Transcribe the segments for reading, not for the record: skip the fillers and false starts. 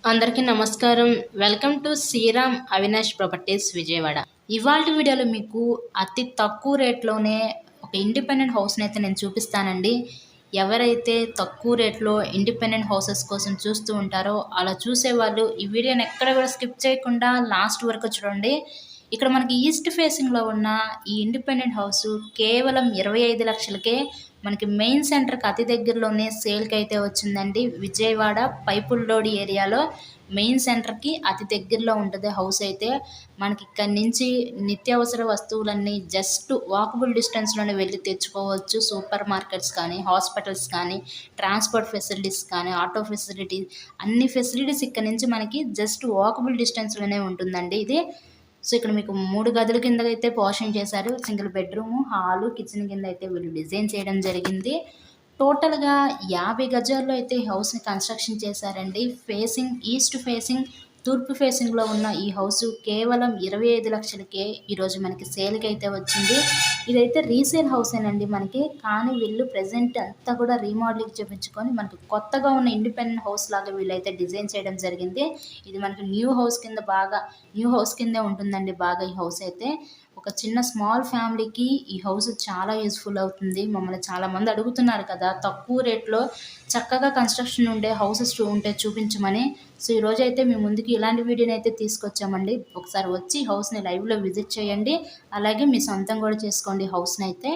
అందరికీ నమస్కారం. Welcome to Sriram Avinash properties Vijayawada. ఇవాల్టి వీడియోలో మీకు అతి తక్కువ రేట్లోనే ఒక ఇండిపెండెంట్ హౌస్‌ని అయితే నేను చూపిస్తానండి. ఎవరైతే తక్కువ రేట్‌లో ఇండిపెండెంట్ హౌసెస్ కోసం చూస్తూ ఉంటారో అలా చూసేవాళ్ళు ఈ వీడియోని ఎక్కడ కూడా స్కిప్ చేయకుండా లాస్ట్ వరకు చూడండి. ఇక్కడ మనకి ఈస్ట్ ఫేసింగ్‌లో ఉన్న ఈ ఇండిపెండెంట్ హౌసు కేవలం 25 లక్షలకే మనకి మెయిన్ సెంటర్‌కి అతి దగ్గరలోనే సేల్‌కి అయితే వచ్చిందండి. విజయవాడ పైపుల్లోడి ఏరియాలో మెయిన్ సెంటర్‌కి అతి దగ్గరలో ఉంటది హౌస్ అయితే. మనకి ఇక్కడి నుంచి నిత్యావసర వస్తువులన్నీ జస్ట్ వాకబుల్ డిస్టెన్స్‌లోనే వెళ్లి తెచ్చుకోవచ్చు. సూపర్ మార్కెట్స్ కానీ, హాస్పిటల్స్ కానీ, ట్రాన్స్‌పోర్ట్ ఫెసిలిటీస్ కానీ, ఆటో ఫెసిలిటీ అన్ని ఫెసిలిటీస్ ఇక్కడి నుంచి మనకి జస్ట్ వాకబుల్ డిస్టెన్స్‌లోనే ఉంటుందండి ఇది. సో, ఇక్కడ మీకు 3 గదుల కింద అయితే పోర్షన్ చేశారు. సింగిల్ బెడ్‌రూము, హాలు, కిచెన్ కింద అయితే వీళ్ళు డిజైన్ చేయడం జరిగింది. టోటల్‌గా 50 గజాల్లో అయితే ఈ హౌస్‌ని కన్‌స్ట్రక్షన్ చేశారండి. ఈస్ట్ ఫేసింగ్, తూర్పు ఫేసింగ్‌లో ఉన్న ఈ హౌసు కేవలం 25 లక్షలకే ఈరోజు మనకి సేల్‌కి అయితే వచ్చింది. ఇదైతే రీసేల్ హౌసేనండి మనకి. కానీ వీళ్ళు ప్రెజెంట్ అంతా కూడా రీమోడలింగ్ చేపించుకొని మనకు కొత్తగా ఉన్న ఇండిపెండెంట్ హౌస్ లాగా వీళ్ళైతే డిజైన్ చేయడం జరిగింది. ఇది మనకి న్యూ హౌస్ కిందే ఉంటుందండి బాగా ఈ హౌస్ అయితే. ఒక చిన్న స్మాల్ ఫ్యామిలీకి ఈ హౌస్ చాలా యూజ్‌ఫుల్ అవుతుంది. మమ్మల్ని చాలామంది అడుగుతున్నారు కదా! తక్కువ రేట్‌లో చక్కగా కన్‌స్ట్రక్షన్ ఉండే హౌసెస్ ఉంటే చూపించమని. సో, ఈరోజైతే మీ ముందుకి ఇలాంటి వీడియోనైతే తీసుకొచ్చామండి. ఒకసారి వచ్చి హౌస్‌ని లైవ్‌లో విజిట్ చేయండి. అలాగే మీ సొంతం కూడా చేసుకోండి హౌస్‌నైతే.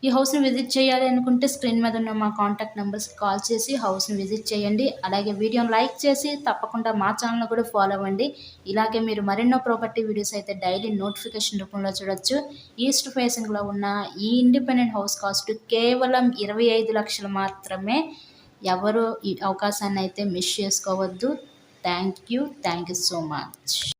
ఈ హౌస్‌ని విజిట్ చేయాలి అనుకుంటే స్క్రీన్ మీద ఉన్న మా కాంటాక్ట్ నంబర్స్‌కి కాల్ చేసి హౌస్‌ని విజిట్ చేయండి. అలాగే వీడియోని లైక్ చేసి తప్పకుండా మా ఛానల్‌ని కూడా ఫాలో అవ్వండి. ఇలాగే మీరు మరెన్నో ప్రాపర్టీ వీడియోస్ అయితే డైలీ నోటిఫికేషన్ రూపంలో చూడొచ్చు. ఈస్ట్ ఫేసింగ్‌లో ఉన్న ఈ ఇండిపెండెంట్ హౌస్ కాస్ట్ కేవలం 25 లక్షలు మాత్రమే. ఎవరు ఈ అవకాశాన్ని అయితే మిస్ చేసుకోవద్దు. Thank you so much.